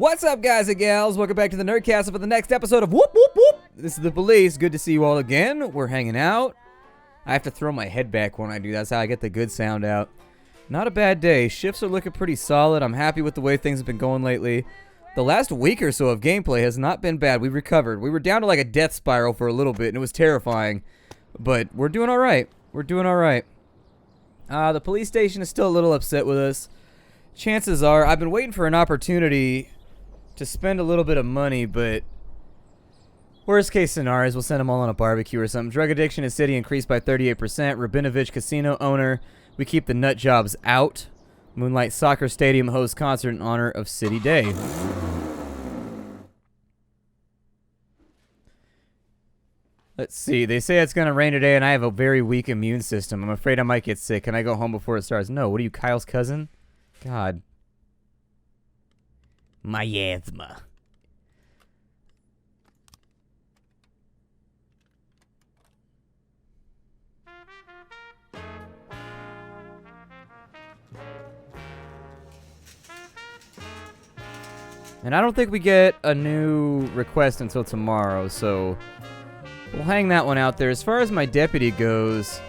What's up, guys and gals? Welcome back to the Nerdcast for the next episode of Whoop Whoop Whoop. This is the police. Good to see you all again. We're hanging out. I have to throw my head back when I do. That's how I get the good sound out. Not a bad day. Shifts are looking pretty solid. I'm happy with the way things have been going lately. The last week or so of gameplay has not been bad. We recovered. We were down to like a death spiral for a little bit, and it was terrifying. But we're doing all right. We're doing all right. The police station is still a little upset with us. Chances are, I've been waiting for an opportunity to spend a little bit of money, but worst case scenarios, we'll send them all on a barbecue or something. Drug addiction in city increased by 38%. Rabinovich casino owner, we keep the nut jobs out. Moonlight Soccer Stadium hosts concert in honor of City Day. Let's see. They say it's going to rain today, and I have a very weak immune system. I'm afraid I might get sick. Can I go home before it starts? No. What are you, Kyle's cousin? God. Miasma. And I don't think we get a new request until tomorrow, so we'll hang that one out there. As far as my deputy goes,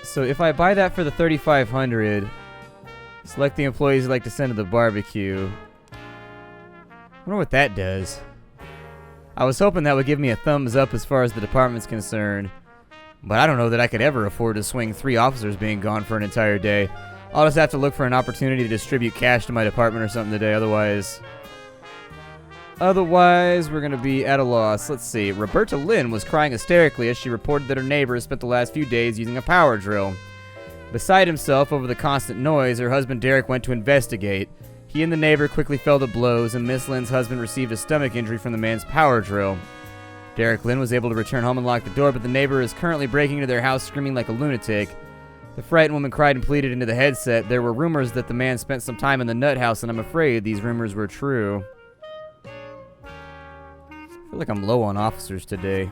so if I buy that for the $3,500, select the employees you'd like to send to the barbecue. I wonder what that does. I was hoping that would give me a thumbs up as far as the department's concerned, but I don't know that I could ever afford to swing 3 officers being gone for an entire day. I'll just have to look for an opportunity to distribute cash to my department or something today, otherwise we're going to be at a loss. Let's see. Roberta Lynn was crying hysterically as she reported that her neighbor has spent the last few days using a power drill. Beside himself over the constant noise, her husband Derek went to investigate. He and the neighbor quickly fell to blows, and Miss Lynn's husband received a stomach injury from the man's power drill. Derek Lynn was able to return home and lock the door, but the neighbor is currently breaking into their house screaming like a lunatic. The frightened woman cried and pleaded into the headset. There were rumors that the man spent some time in the nut house, and I'm afraid these rumors were true. I feel like I'm low on officers today.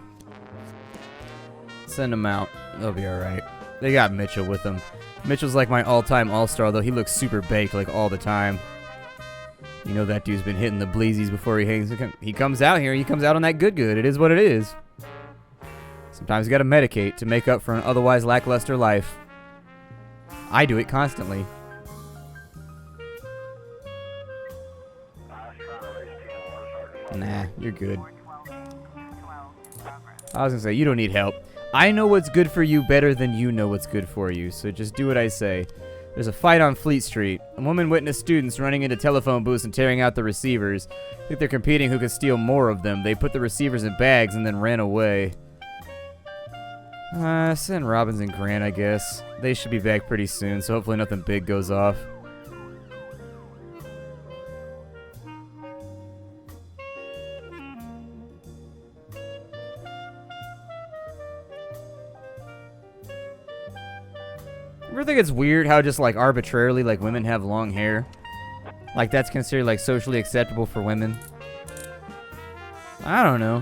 Send them out. They'll be alright. They got Mitchell with them. Mitchell's like my all-time all-star, though. He looks super baked like all the time. You know that dude's been hitting the bleezies before he hangs. He comes out here. He comes out on that good. It is what it is. Sometimes you gotta medicate to make up for an otherwise lackluster life. I do it constantly. Nah, you're good. I was gonna say, you don't need help. I know what's good for you better than you know what's good for you, so just do what I say. There's a fight on Fleet Street. A woman witnessed students running into telephone booths and tearing out the receivers. I think they're competing who can steal more of them. They put the receivers in bags and then ran away. Send Robbins and Grant, I guess. They should be back pretty soon, so hopefully nothing big goes off. Ever think it's weird how just like arbitrarily like women have long hair? Like that's considered like socially acceptable for women? I don't know.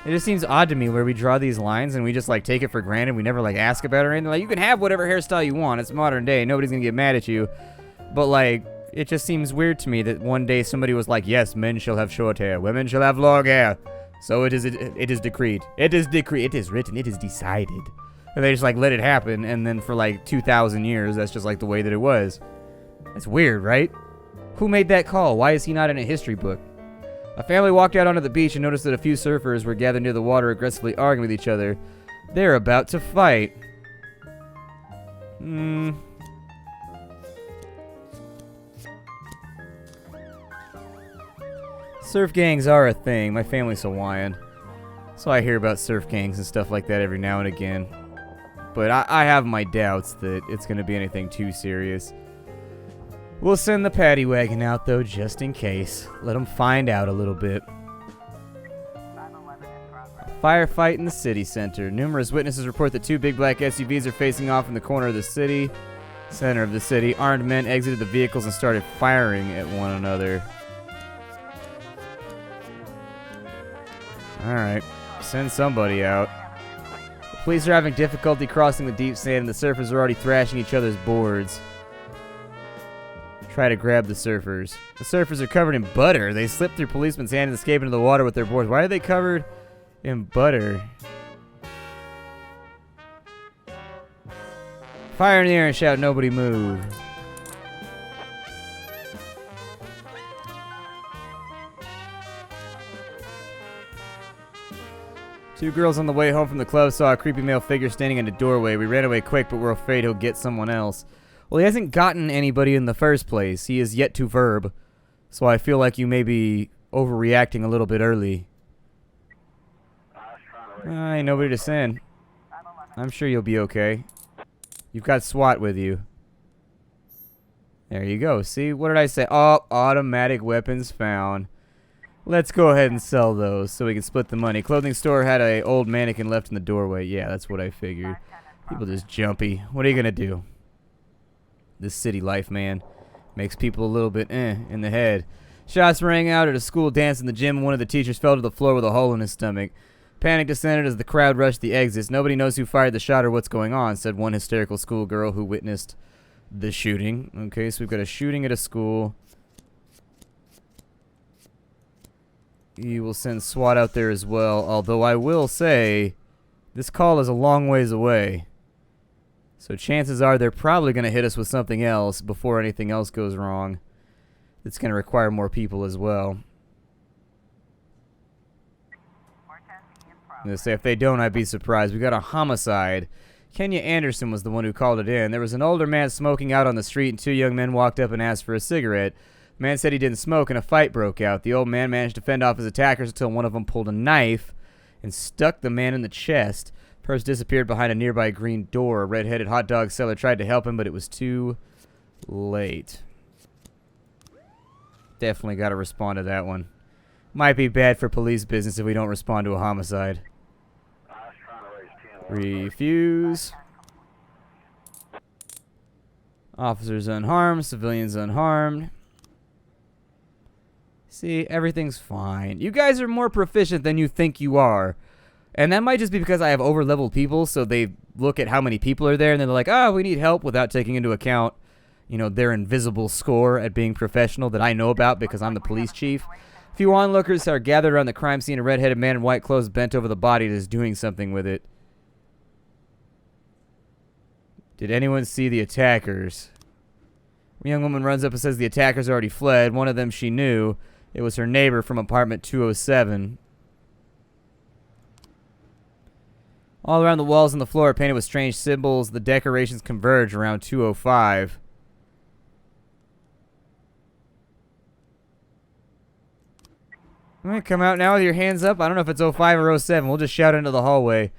It just seems odd to me where we draw these lines and we just like take it for granted. We never like ask about it or anything. Like you can have whatever hairstyle you want. It's modern day. Nobody's gonna get mad at you. But like it just seems weird to me that one day somebody was like, yes, men shall have short hair. Women shall have long hair. So it is decreed. It is decreed. It is written. It is decided. And they just like let it happen. And then for like 2,000 years, that's just like the way that it was. That's weird, right? Who made that call? Why is he not in a history book? A family walked out onto the beach and noticed that a few surfers were gathered near the water aggressively arguing with each other. They're about to fight. Surf gangs are a thing. My family's Hawaiian, so I hear about surf gangs and stuff like that every now and again. But I have my doubts that it's going to be anything too serious. We'll send the paddy wagon out, though, just in case. Let them find out a little bit. Firefight in the city center. Numerous witnesses report that 2 big black SUVs are facing off in the center of the city. Armed men exited the vehicles and started firing at one another. Alright. Send somebody out. The police are having difficulty crossing the deep sand, and the surfers are already thrashing each other's boards. Try to grab the surfers. The surfers are covered in butter. They slip through policeman's hand and escape into the water with their boards. Why are they covered in butter? Fire in the air and shout, nobody move. Two girls on the way home from the club saw a creepy male figure standing in the doorway. We ran away quick, but we're afraid he'll get someone else. Well, he hasn't gotten anybody in the first place. He is yet to verb. So I feel like you may be overreacting a little bit early. Ain't nobody to send. I'm sure you'll be okay. You've got SWAT with you. There you go. See, what did I say? Oh, automatic weapons found. Let's go ahead and sell those so we can split the money. Clothing store had an old mannequin left in the doorway. Yeah, that's what I figured. People just jumpy. What are you going to do? This city life, man, makes people a little bit in the head. Shots rang out at a school dance in the gym, and one of the teachers fell to the floor with a hole in his stomach. Panic descended as the crowd rushed the exits. Nobody knows who fired the shot or what's going on, said one hysterical schoolgirl who witnessed the shooting. Okay, so we've got a shooting at a school. You will send SWAT out there as well, although I will say this call is a long ways away. So chances are they're probably going to hit us with something else before anything else goes wrong. It's going to require more people as well. I'm going to say if they don't, I'd be surprised. We got a homicide. Kenya Anderson was the one who called it in. There was an older man smoking out on the street, and two young men walked up and asked for a cigarette. The man said he didn't smoke, and a fight broke out. The old man managed to fend off his attackers until one of them pulled a knife and stuck the man in the chest. Purse disappeared behind a nearby green door. A red-headed hot dog seller tried to help him, but it was too late. Definitely got to respond to that one. Might be bad for police business if we don't respond to a homicide. Refuse. Officers unharmed, civilians unharmed. See, everything's fine. You guys are more proficient than you think you are. And that might just be because I have over-leveled people, so they look at how many people are there, and they're like, oh, we need help, without taking into account, you know, their invisible score at being professional that I know about because I'm the police chief. A few onlookers are gathered around the crime scene. A red-headed man in white clothes bent over the body and is doing something with it. Did anyone see the attackers? A young woman runs up and says the attackers already fled. One of them she knew. It was her neighbor from apartment 207. All around the walls and the floor are painted with strange symbols. The decorations converge around 205. I'm going to come out now with your hands up. I don't know if it's 05 or 07. We'll just shout into the hallway.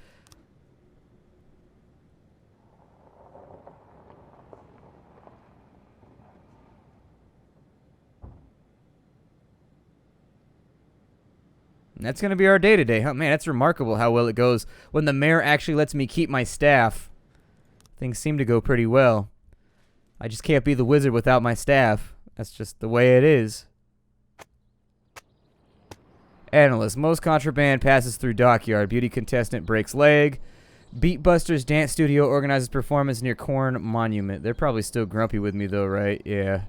And that's going to be our day today. Oh, man, that's remarkable how well it goes when the mayor actually lets me keep my staff. Things seem to go pretty well. I just can't be the wizard without my staff. That's just the way it is. Analyst. Most contraband passes through dockyard. Beauty contestant breaks leg. Beatbusters dance studio organizes performance near Corn Monument. They're probably still grumpy with me, though, right? Yeah.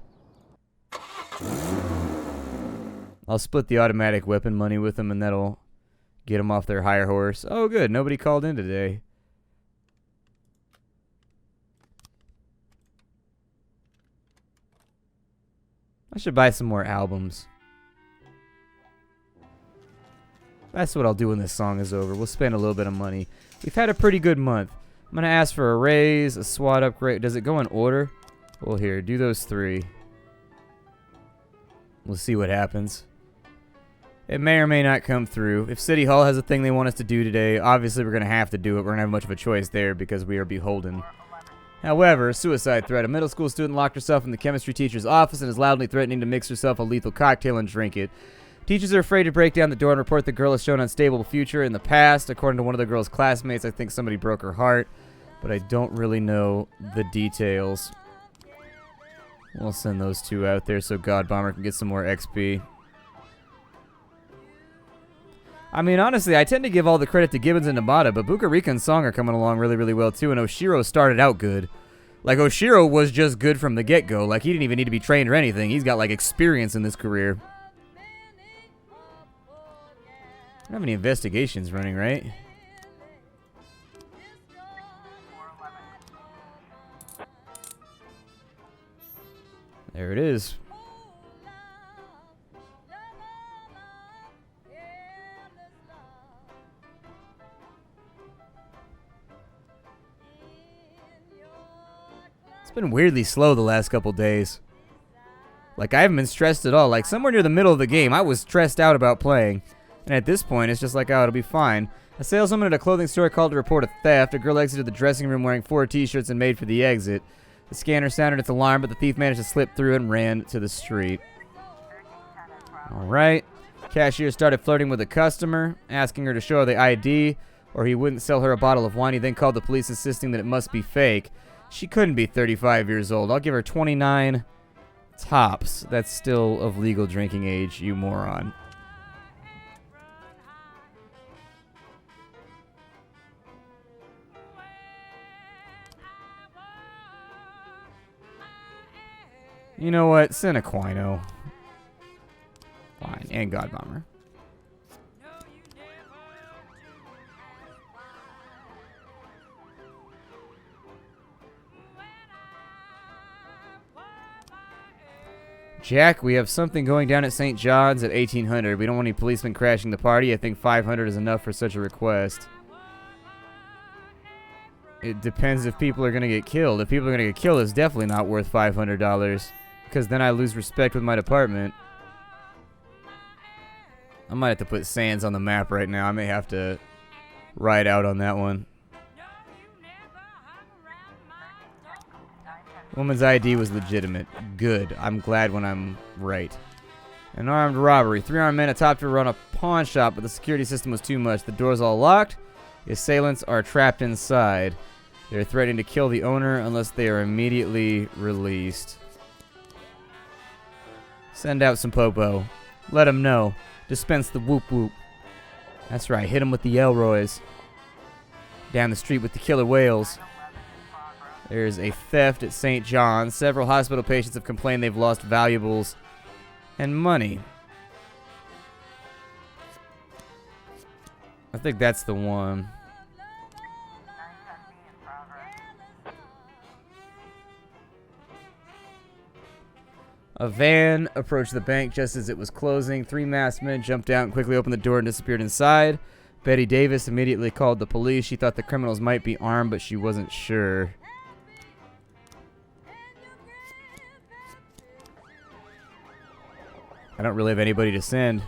I'll split the automatic weapon money with them, and that'll get them off their higher horse. Oh, good. Nobody called in today. I should buy some more albums. That's what I'll do when this song is over. We'll spend a little bit of money. We've had a pretty good month. I'm going to ask for a raise, a SWAT upgrade. Does it go in order? Well, here, do those three. We'll see what happens. It may or may not come through. If City Hall has a thing they want us to do today, obviously we're going to have to do it. We're going to have much of a choice there because we are beholden. However, suicide threat. A middle school student locked herself in the chemistry teacher's office and is loudly threatening to mix herself a lethal cocktail and drink it. Teachers are afraid to break down the door and report the girl has shown unstable future in the past. According to one of the girl's classmates, I think somebody broke her heart, but I don't really know the details. We'll send those two out there so God Bomber can get some more XP. I mean, honestly, I tend to give all the credit to Gibbons and Nabata, but Buka Rika and Song are coming along really, really well, too, and Oshiro started out good. Like, Oshiro was just good from the get-go. Like, he didn't even need to be trained or anything. He's got, like, experience in this career. I don't have any investigations running, right? There it is. It's been weirdly slow the last couple days. Like, I haven't been stressed at all. Like, somewhere near the middle of the game, I was stressed out about playing. And at this point, it's just like, oh, it'll be fine. A saleswoman at a clothing store called to report a theft. A girl exited the dressing room wearing 4 t-shirts and made for the exit. The scanner sounded its alarm, but the thief managed to slip through and ran to the street. Alright. Cashier started flirting with a customer, asking her to show her the ID, or he wouldn't sell her a bottle of wine. He then called the police, insisting that it must be fake. She couldn't be 35 years old. I'll give her 29 tops. That's still of legal drinking age, you moron. You know what? Send Aquino. Fine. And God Bomber. Jack, we have something going down at St. John's at 1800. We don't want any policemen crashing the party. I think 500 is enough for such a request. It depends if people are going to get killed. If people are going to get killed, it's definitely not worth $500. Because then I lose respect with my department. I might have to put Sands on the map right now. I may have to ride out on that one. Woman's ID was legitimate. Good. I'm glad when I'm right. An armed robbery. 3 armed men atop to run a pawn shop, but the security system was too much. The door's all locked. The assailants are trapped inside. They're threatening to kill the owner unless they are immediately released. Send out some popo. Let them know. Dispense the whoop whoop. That's right. Hit them with the Elroys. Down the street with the killer whales. There's a theft at St. John's. Several hospital patients have complained they've lost valuables and money. I think that's the one. A van approached the bank just as it was closing. 3 masked men jumped out and quickly opened the door and disappeared inside. Betty Davis immediately called the police. She thought the criminals might be armed, but she wasn't sure. I don't really have anybody to send.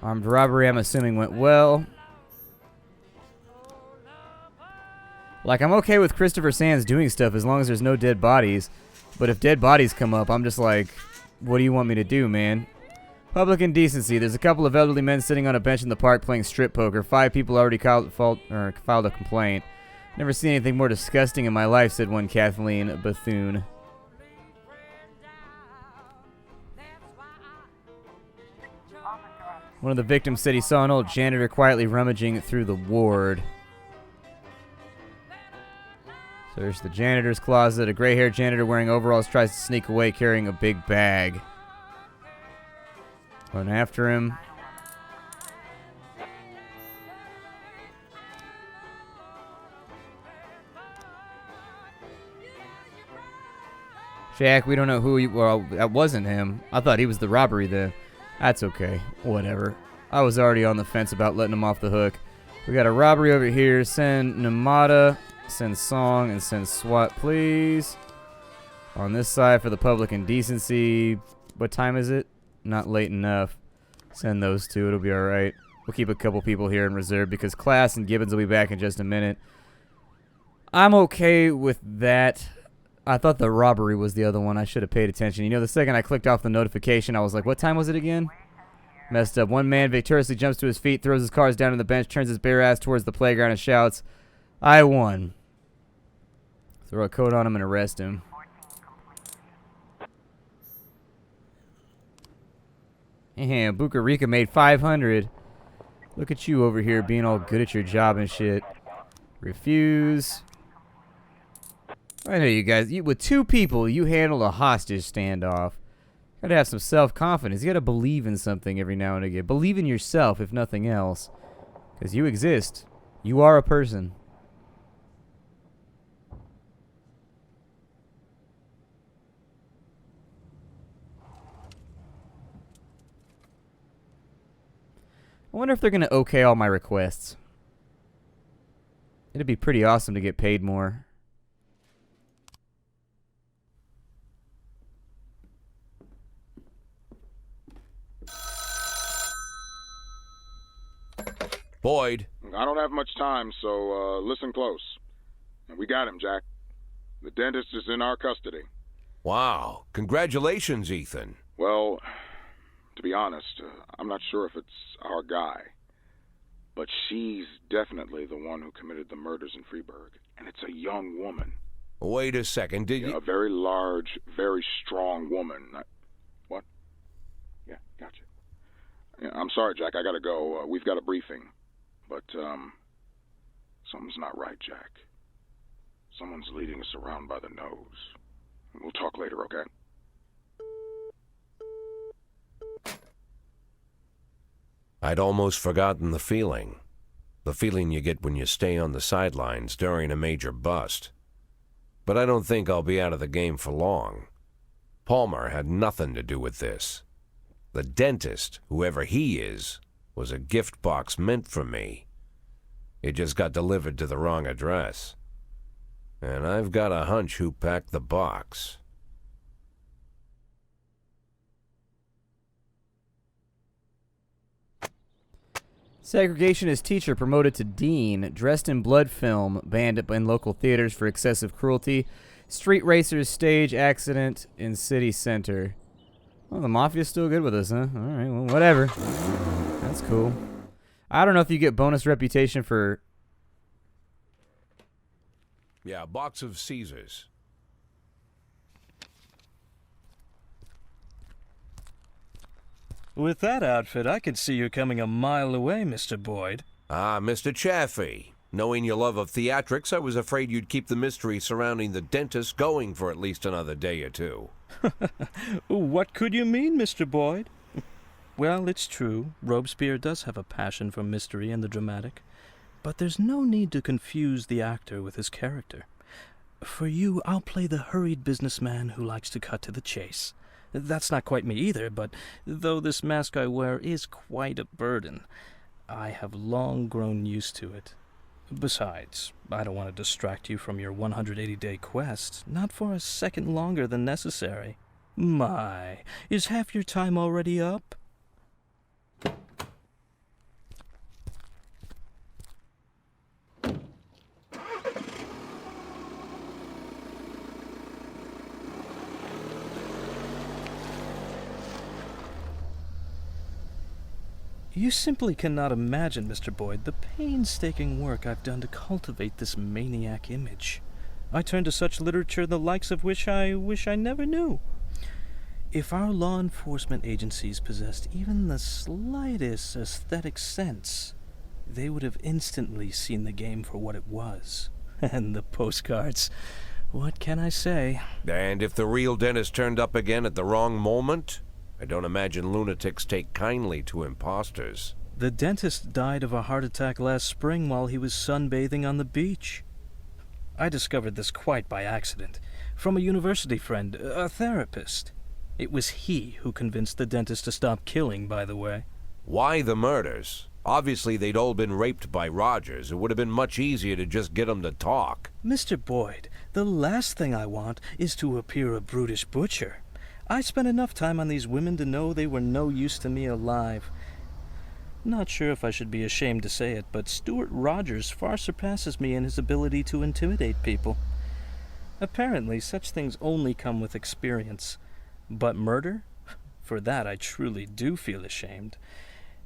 Armed robbery, I'm assuming, went well. Like, I'm okay with Christopher Sands doing stuff as long as there's no dead bodies. But if dead bodies come up, I'm just like, what do you want me to do, man? Public indecency. There's a couple of elderly men sitting on a bench in the park playing strip poker. 5 people already filed a complaint. Never seen anything more disgusting in my life, said one Kathleen Bethune. One of the victims said he saw an old janitor quietly rummaging through the ward. Search the janitor's closet. A gray-haired janitor wearing overalls tries to sneak away carrying a big bag. Run after him. Jack, we don't know who you... Well, that wasn't him. I thought he was the robbery then. That's okay. Whatever. I was already on the fence about letting him off the hook. We got a robbery over here. Send Namada, send Song, and send SWAT, please. On this side for the public indecency. What time is it? Not late enough. Send those 2. It'll be alright. We'll keep a couple people here in reserve because Class and Gibbons will be back in just a minute. I'm okay with that. I thought the robbery was the other one. I should have paid attention. You know, the second I clicked off the notification, I was like, what time was it again? Messed up. One man victoriously jumps to his feet, throws his cards down on the bench, turns his bare ass towards the playground and shouts, I won. Throw a coat on him and arrest him. Bucarica made 500. Look at you over here being all good at your job and shit. Refuse. I know you guys. With 2 people, you handle a hostage standoff. Gotta have some self-confidence. You gotta believe in something every now and again. Believe in yourself, if nothing else. Because you exist. You are a person. I wonder if they're gonna okay all my requests. It'd be pretty awesome to get paid more. Boyd. I don't have much time, so listen close. We got him, Jack. The dentist is in our custody. Wow. Congratulations, Ethan. Well, to be honest, I'm not sure if it's our guy. But she's definitely the one who committed the murders in Freeburg. And it's a young woman. Wait a second, did you... A very large, very strong woman. What? Yeah, gotcha. Yeah, I'm sorry, Jack, I gotta go. We've got a briefing. But, something's not right, Jack. Someone's leading us around by the nose. We'll talk later, okay? I'd almost forgotten the feeling. The feeling you get when you stay on the sidelines during a major bust. But I don't think I'll be out of the game for long. Palmer had nothing to do with this. The dentist, whoever he is, was a gift box meant for me. It just got delivered to the wrong address. And I've got a hunch who packed the box. Segregationist teacher promoted to dean, dressed in blood film, banned in local theaters for excessive cruelty. Street racers stage accident in city center. Well, the mafia's still good with us, huh? Alright, well, whatever. That's cool. I don't know if you get bonus reputation for... Yeah, a box of Caesars. With that outfit, I could see you coming a mile away, Mr. Boyd. Ah, Mr. Chaffy. Knowing your love of theatrics, I was afraid you'd keep the mystery surrounding the dentist going for at least another day or 2. What could you mean, Mr. Boyd? Well, it's true. Robespierre does have a passion for mystery and the dramatic. But there's no need to confuse the actor with his character. For you, I'll play the hurried businessman who likes to cut to the chase. That's not quite me either, but though this mask I wear is quite a burden, I have long grown used to it. Besides, I don't want to distract you from your 180-day quest, not for a second longer than necessary. My, is half your time already up? You simply cannot imagine, Mr. Boyd, the painstaking work I've done to cultivate this maniac image. I turn to such literature the likes of which I wish I never knew. If our law enforcement agencies possessed even the slightest aesthetic sense, they would have instantly seen the game for what it was. And the postcards, what can I say? And if the real dentist turned up again at the wrong moment? I don't imagine lunatics take kindly to imposters. The dentist died of a heart attack last spring while he was sunbathing on the beach. I discovered this quite by accident, from a university friend, a therapist. It was he who convinced the dentist to stop killing, by the way. Why the murders? Obviously they'd all been raped by Rogers. It would have been much easier to just get them to talk. Mr. Boyd, the last thing I want is to appear a brutish butcher. I spent enough time on these women to know they were no use to me alive. Not sure if I should be ashamed to say it, but Stuart Rogers far surpasses me in his ability to intimidate people. Apparently, such things only come with experience. But murder? For that I truly do feel ashamed.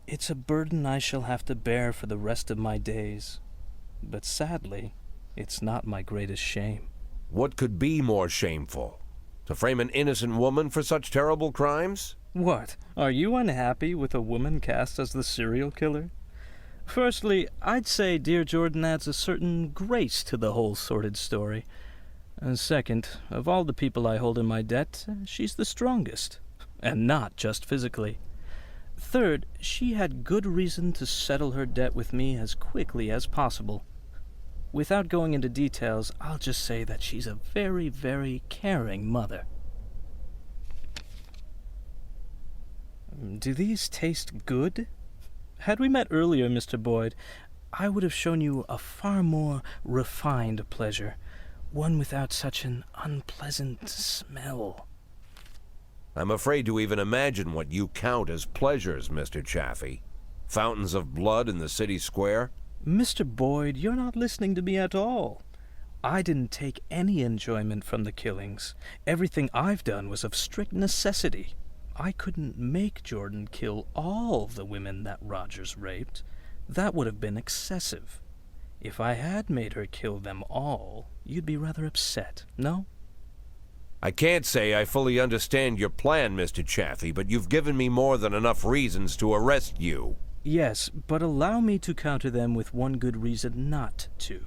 It's a burden I shall have to bear for the rest of my days. But sadly, it's not my greatest shame. What could be more shameful? To frame an innocent woman for such terrible crimes? What? Are you unhappy with a woman cast as the serial killer? Firstly, I'd say dear Jordan adds a certain grace to the whole sordid story. And second, of all the people I hold in my debt, she's the strongest. And not just physically. Third, she had good reason to settle her debt with me as quickly as possible. Without going into details, I'll just say that she's a very, very caring mother. Do these taste good? Had we met earlier, Mr. Boyd, I would have shown you a far more refined pleasure, one without such an unpleasant smell. I'm afraid to even imagine what you count as pleasures, Mr. Chaffy. Fountains of blood in the city square? Mr. Boyd, you're not listening to me at all. I didn't take any enjoyment from the killings. Everything I've done was of strict necessity. I couldn't make Jordan kill all the women that Rogers raped. That would have been excessive. If I had made her kill them all, you'd be rather upset, no? I can't say I fully understand your plan, Mr. Chaffy, but you've given me more than enough reasons to arrest you. Yes, but allow me to counter them with one good reason not to.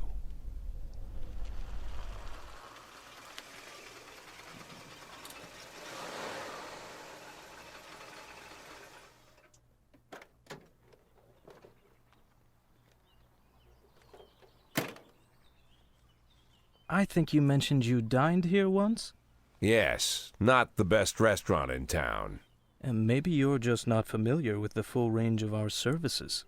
I think you mentioned you dined here once? Yes, not the best restaurant in town. And maybe you're just not familiar with the full range of our services.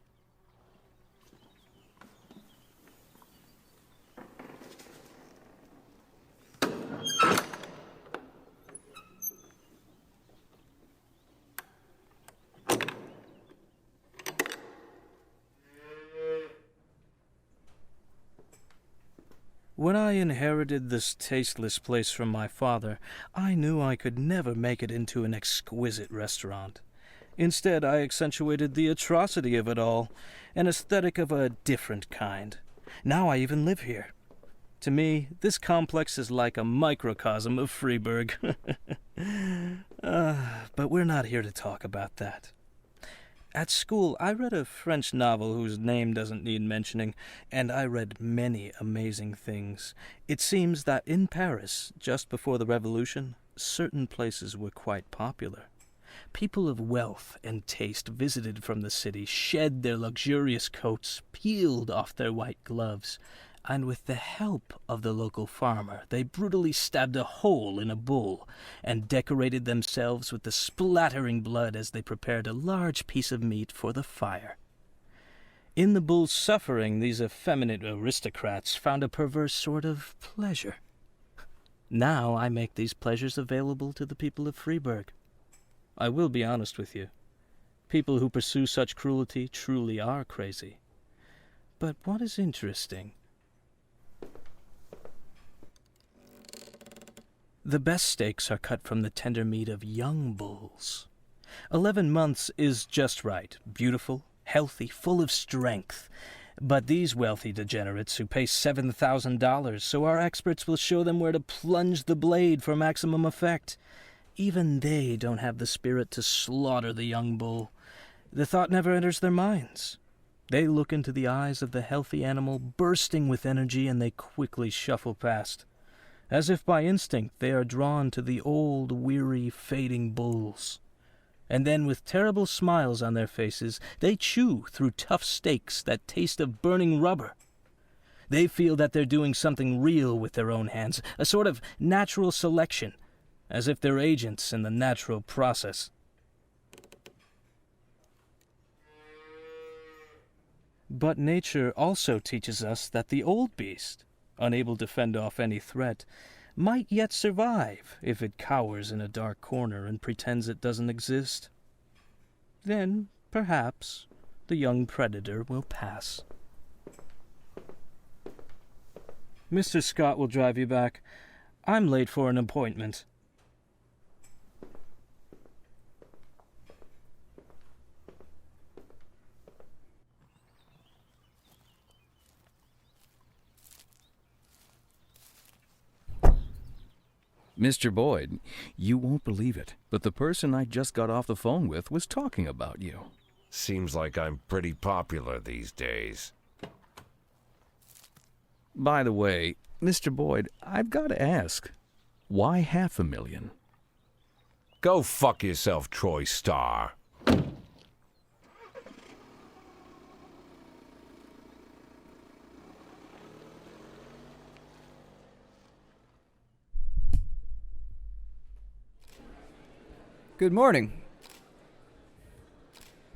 When I inherited this tasteless place from my father, I knew I could never make it into an exquisite restaurant. Instead, I accentuated the atrocity of it all, an aesthetic of a different kind. Now I even live here. To me, this complex is like a microcosm of Freeburg. But we're not here to talk about that. At school, I read a French novel whose name doesn't need mentioning, and I read many amazing things. It seems that in Paris, just before the Revolution, certain places were quite popular. People of wealth and taste visited from the city, shed their luxurious coats, peeled off their white gloves, and with the help of the local farmer, they brutally stabbed a hole in a bull and decorated themselves with the splattering blood as they prepared a large piece of meat for the fire. In the bull's suffering, these effeminate aristocrats found a perverse sort of pleasure. Now I make these pleasures available to the people of Freeburg. I will be honest with you. People who pursue such cruelty truly are crazy. But what is interesting? The best steaks are cut from the tender meat of young bulls. 11 months is just right, beautiful, healthy, full of strength. But these wealthy degenerates who pay $7,000, so our experts will show them where to plunge the blade for maximum effect. Even they don't have the spirit to slaughter the young bull. The thought never enters their minds. They look into the eyes of the healthy animal, bursting with energy, and they quickly shuffle past. As if by instinct, they are drawn to the old, weary, fading bulls. And then, with terrible smiles on their faces, they chew through tough steaks that taste of burning rubber. They feel that they're doing something real with their own hands, a sort of natural selection, as if they're agents in the natural process. But nature also teaches us that the old beast, unable to fend off any threat, might yet survive if it cowers in a dark corner and pretends it doesn't exist. Then, perhaps, the young predator will pass. Mr. Scott will drive you back. I'm late for an appointment. Mr. Boyd, you won't believe it, but the person I just got off the phone with was talking about you. Seems like I'm pretty popular these days. By the way, Mr. Boyd, I've got to ask, why $500,000? Go fuck yourself, Troy Starr. Good morning.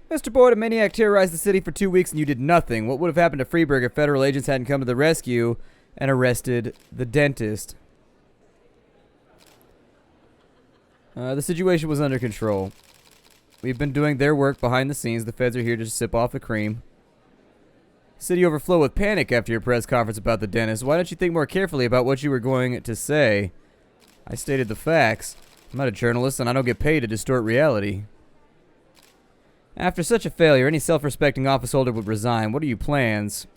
Mr. Boyd, a maniac terrorized the city for 2 weeks and you did nothing. What would have happened to Freeburg if federal agents hadn't come to the rescue and arrested the dentist? The situation was under control. We've been doing their work behind the scenes. The feds are here to sip off the cream. City overflowed with panic after your press conference about the dentist. Why don't you think more carefully about what you were going to say? I stated the facts. I'm not a journalist and I don't get paid to distort reality. After such a failure, any self-respecting office holder would resign. What are your plans?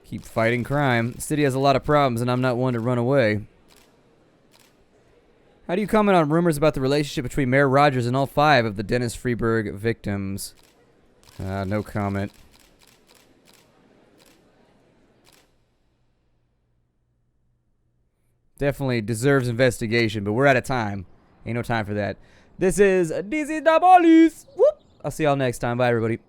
Keep fighting crime. The city has a lot of problems and I'm not one to run away. How do you comment on rumors about the relationship between Mayor Rogers and all 5 of the Dennis Freeburg victims? No comment. Definitely deserves investigation, but we're out of time. Ain't no time for that. This is DC the Police. Whoop! I'll see y'all next time. Bye, everybody.